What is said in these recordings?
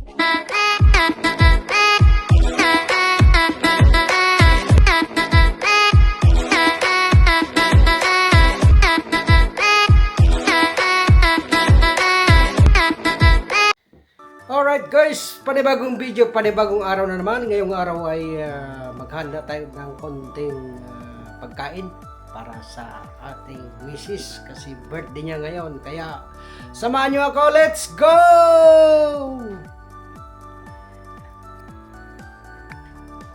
Alright guys, panibagong video, panibagong araw na naman. Ngayong araw ay maghanda tayo ng konting pagkain para sa ating misis kasi birthday niya ngayon. Kaya samahan nyo ako, let's go!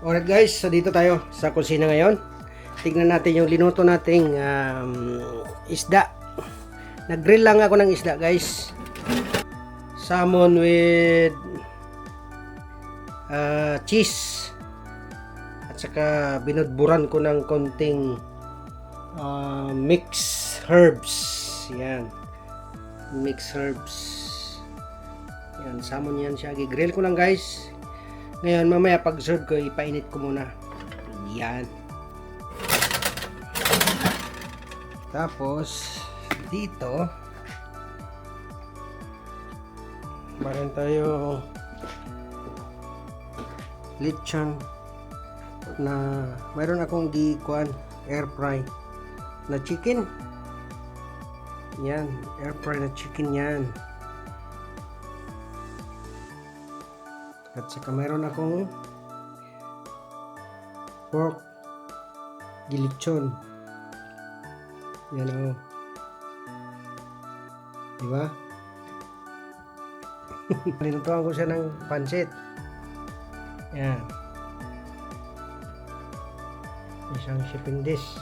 Alright guys, so dito tayo sa kusina ngayon. Tignan natin yung linuto nating isda. Nag-grill lang ako ng isda guys. Salmon with cheese at saka binudburan ko ng konting mixed herbs. Yan, mixed herbs. Yan, salmon yan siya. Gigrill ko lang guys. Ngayon mamaya pag serve ko ipainit ko muna. Yan. Tapos dito meron tayo lechon na mayroon akong gikuan air fry na chicken. Yan, air fry na chicken yan. At saka mayroon akong pork gilechon. Yan o. Diba? Nilutuan ko siya ng pansit. Yan. Isang shipping dish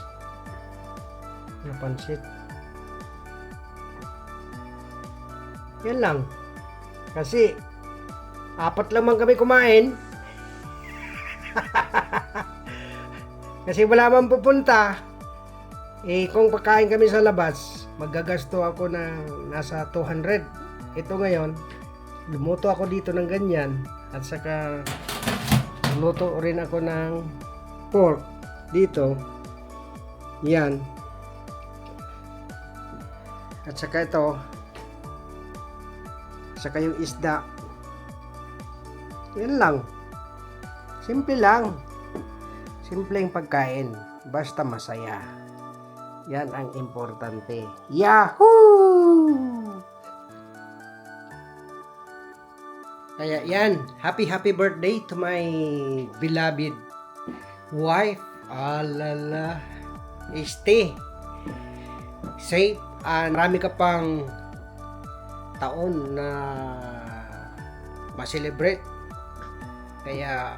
na pansit. Yan lang. Kasi apat lang man kami kumain. Kasi wala man pupunta. Kung pagkain kami sa labas, maggagasto ako na nasa 200. Ito ngayon, lumuto ako dito ng ganyan at saka luto rin ako ng pork dito. Yan. At saka ito. Saka yung isda. Yan lang. Simple lang. Simpleng pagkain. Basta masaya. Yan ang importante. Yahoo! Kaya yan, happy birthday to my beloved wife. Alala, stay safe and marami ka pang taon na ma-celebrate. Kaya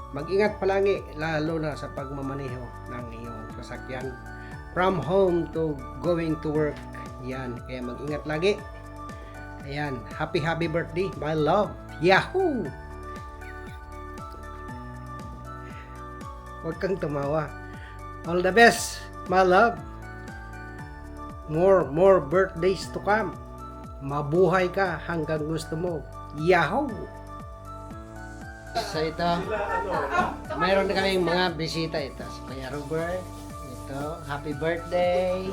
mag-ingat palagi lalo na sa pagmamaneho ng iyong sasakyan from home to going to work. Yan, kaya mag-ingat lagi. Ayan, happy birthday, my love. Yahoo! Huwag kang tumawa. All the best, my love. More birthdays to come. Mabuhay ka hanggang gusto mo. Yahoo! Sa ito, mayroon na kaming mga bisita. Ito, si Kuya Robert. Ito, happy birthday.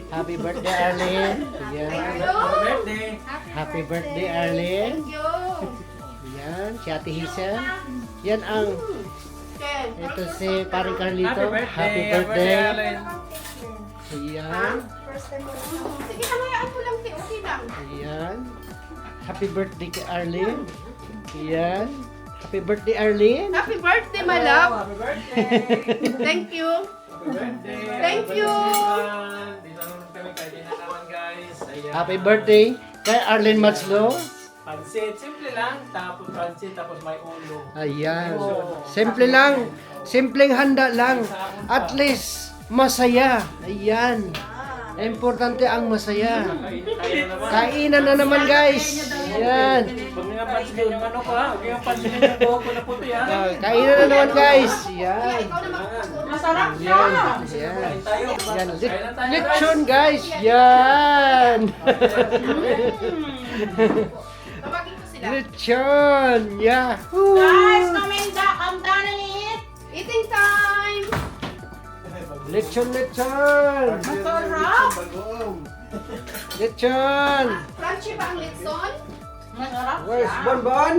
Happy birthday, Arlene. Ayan. Happy birthday, Arlene. Yan, si Ate Hazel. Yan ang ito si Paring Carlito. Happy birthday. Ayan. Sige, hamayaan mo lang, okay lang. Ayan. Happy birthday kay Arlene. Ayan. Happy birthday, Arlene. Happy birthday, my love. Happy birthday. Thank you. Happy birthday. Thank you. Dito naman kami kay naman guys. Ayan. Happy birthday kay Arlene Matslo. Pansit, simple lang. Tapos pansit, tapos may ulo. Ayan. Simple lang. Simpleng handa lang. At least, masaya. Ayan. Importante ang masaya. Kaya naman. Kainan na naman guys. Ayan. Huwag nga pansin yung ano ka. Huwag nga pansin yung buhok ko na puti ha. Kainan na naman guys. Ayan. Ikaw naman. Masarap siya. Ayan. Ayan. Kain tayo. Ayan. Kain lang tayo, Lechon guys. Yan. Tawagin ko sila. Lechon. Yahoo. Guys, come down and eat. Eating time. Lechon. Masarap. Lechon. Crunchy ba ang litson? Masarap Where's siya. Bonbon?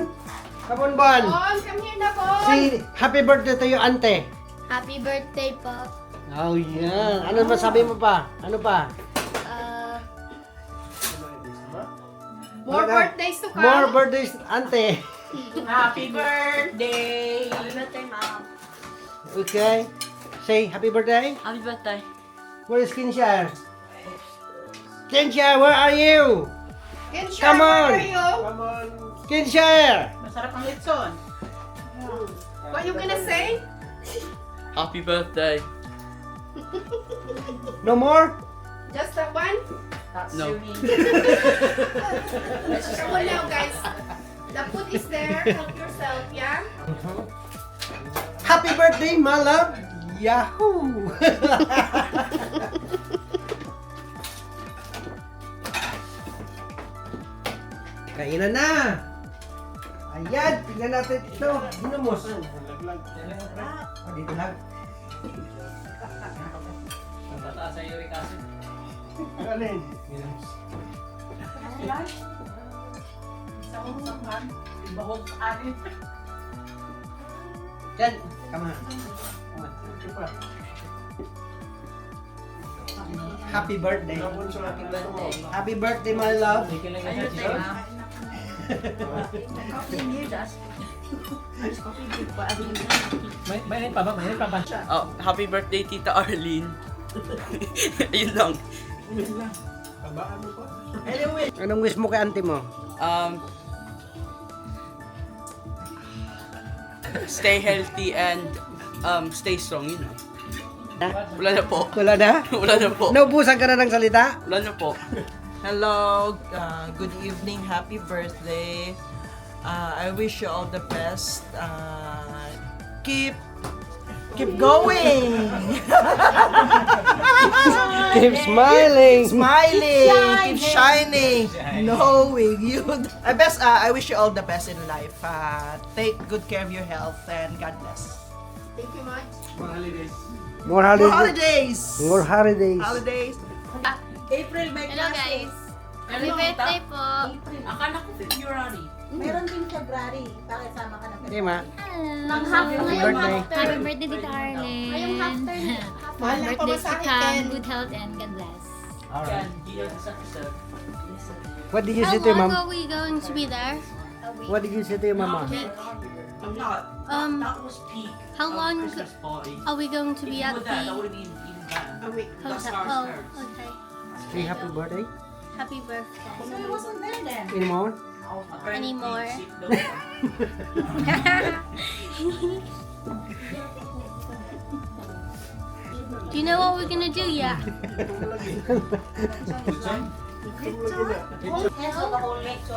Bonbon! Bon, come here na, Bon. Say happy birthday to your ante. Happy birthday po. Oh, yan. Ano masabi mo pa? Ano pa? More birthdays to come. More birthdays, ante. Happy birthday. Happy birthday, Mom. Okay. Say happy birthday. Happy birthday. Where is Kinshare? Kinshare, where are you? Kinshare, Come on. where are you? Come on. Kinshare! Masarap ang litson. What you gonna say? Happy birthday. No more? Just that one? No. Come on now, guys. The food is there. Help yourself, yeah? Happy birthday, my love! Yahoo! Kainan na! Ayan, tignan natin ito. Ginamos. Oh, dito lang. Tataas sa uric acid. Alin? Sa usapan, ibahog anin. Yan, come on. Happy birthday. Happy birthday, my love. Hindi lang yung chicken. Mainit pa ba? Mainit pa ba? Oh, happy birthday, Tita Arlene. Ayun lang. Anong wish mo kay auntie mo? Stay healthy and stay strong, you know. Wala na po. Wala na? Wala na po. Naubusan ka na ng salita? Wala na po. Hello, good evening, happy birthday. I wish you all the best. Keep going. Keep smiling. Smiling, keep shining, knowing you. I wish you all the best in life. Take good care of your health and God bless. Thank you much. More More holidays. holidays. More holidays. Holidays. April, may Hello guys. Happy birthday po. Akala ko February. Meron din February. Bakit sama ka na Hindi ma. Nang Happy birthday. Happy birthday Tita Arlene. Ngayong after. Happy Mahal na birthday to pamasahe, come. Ken. Good health and God bless. Alright. Gila sa episode. What did you How say to your long mom? are we going to be there? What did you say to your mama? I'm not. That was peak. How long Christmas party. are we going to be at With that, that the would have been even better. A week. hotel? Oh, okay. Say happy birthday. Happy birthday. So I wasn't there then. Anymore? Anymore. Do you know what we're gonna do yet?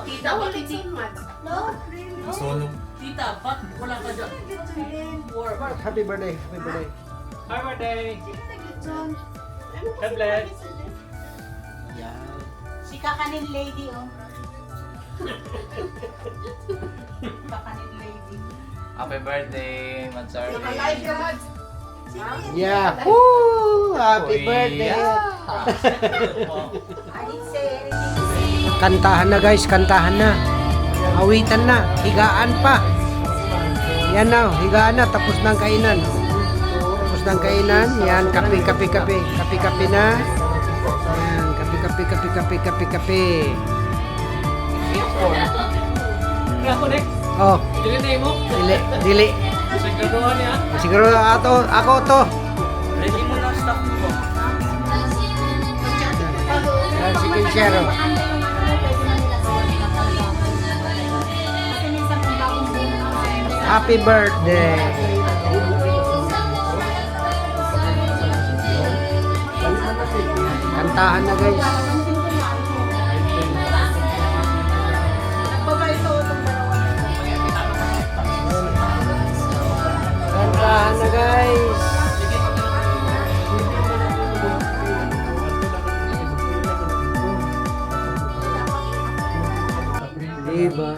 Tita, what did you want? Tita, ba't wala ka dyan? Happy birthday. Happy birthday. Happy birthday. God bless. Si kakanin lady, oh. Kakanin lady. Happy birthday, Mansar. Alive ka, Mads. Yeah. Woo! Happy birthday. I didn't say anything. Kantahan na guys, kantahan na. Awitan na, higaan pa. Yan na, higaan na, tapos ng kainan. Tapos ng kainan, yan, kape na. Yan, kape. Kaya ko next. Oh, Dili na mo. dili. Siguraduhan niya. Siguro ako to. Ready mo na stock mo. Yan, si Kinshero. Happy birthday. Kantahan na guys. Kantahan na guys. Diba?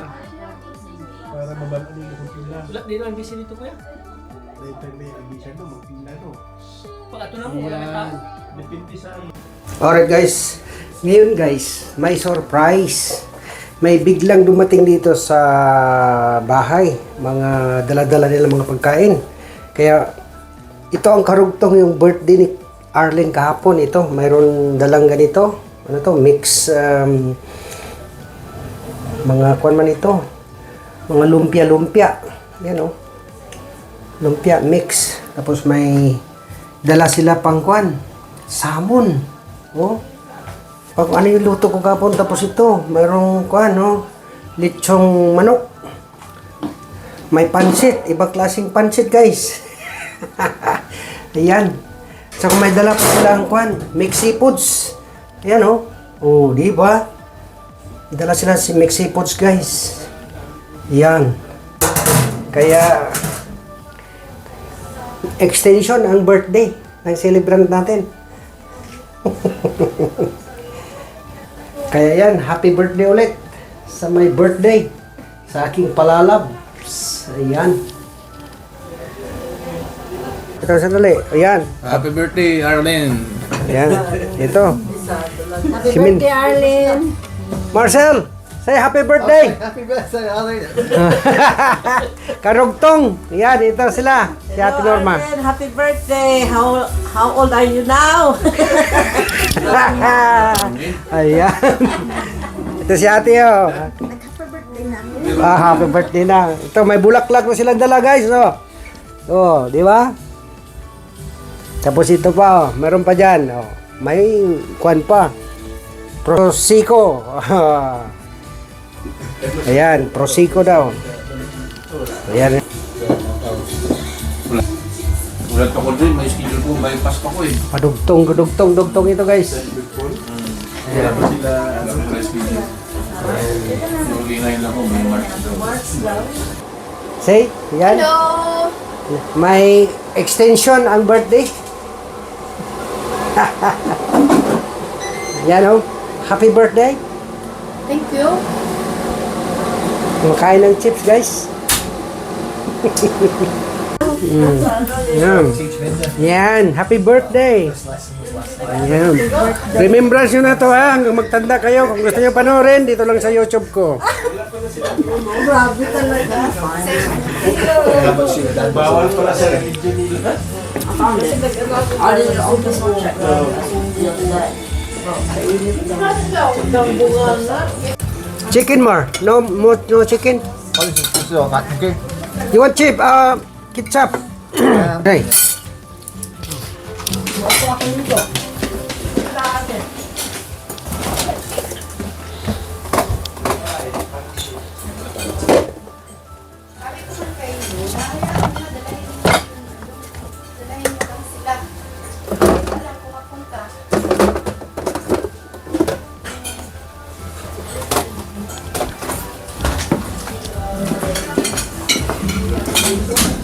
Para mabalaan yung magpila. Wala, di na ang busy dito kuya. Dahil may agisyan no, magpila no. Pag ato na mo, wala na tao. Depende sa Alright guys, ngayon guys, may surprise. may biglang dumating dito sa bahay, mga dala-dala nila mga pagkain. Kaya ito ang karugtong yung birthday ni Arlene kahapon. Ito, mayroon dalang ganito. Ano to? Mix mga kuwan man ito. Mga lumpia-lumpia. Yan oh. Lumpia mix. Tapos may dala sila pang kuwan. Salmon. Oh. Pag ano yung luto ko kapon, tapos ito, mayroong kuhan, no? Lechong manok. May pansit, ibang klaseng pansit, guys. Ayan. Saka may dala pa silang kuhan, mixed seafoods. Ayan, oh. Oh, di ba? Dala sila si mixed seafoods, guys. Ayan. Kaya, extension ang birthday ng celebrant natin. Kaya yan, happy birthday ulit sa my birthday, sa aking palalabs. Ayan. Ito, sandali. Ayan. Happy birthday, Arlene. Ayan. Ito. Happy Si Min. birthday, Arlene! Marcel, say happy birthday. Happy birthday, Arlene. Karugtong. Ayan, ito sila. Si Ate Norma. Arlene, happy birthday! How old are you now? Ayan. Ito si Ate, oh. Happy birthday na. Ito, may bulaklak na silang dala, guys, oh. Oh, di ba? Tapos ito pa, oh. Meron pa dyan, oh. May kwan pa. Prosecco. Ayan, Prosecco daw. Ayan. Ulat ako din, may schedule ko, may pass pa ko eh. Dugtong ito, guys. Kaya pa sila, press video. Nuli ngayon lang ako, may march daw. Say, yan. Hello! May extension ang birthday. Yan, oh. Happy birthday. Thank you. Makain ng chips, guys. Yan. Yan. Happy birthday. Ayan. Remembrance nyo na to, ha. Hanggang magtanda kayo. Kung gusto nyo panoorin, dito lang sa YouTube ko. Grabe talaga. Bawal pala sa religion nila. Chicken more. No chicken. You want chip? Ketchup. Okay.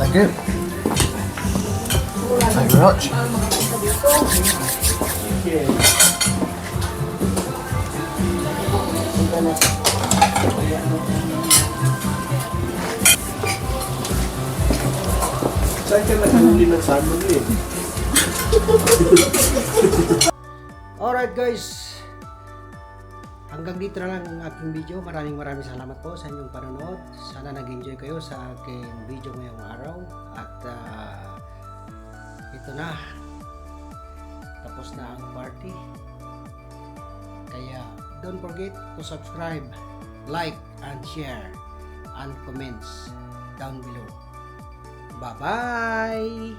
Thank you. Thank you very much. Saan ka nakahuli ng salmon eh? Alright, guys. Hanggang dito na lang ang aking video. Maraming salamat po sa inyong panonood. Sana nag-enjoy kayo sa aking video ngayong araw. At ito na. Tapos na ang party. Kaya don't forget to subscribe, like, and share, and comments down below. Bye-bye!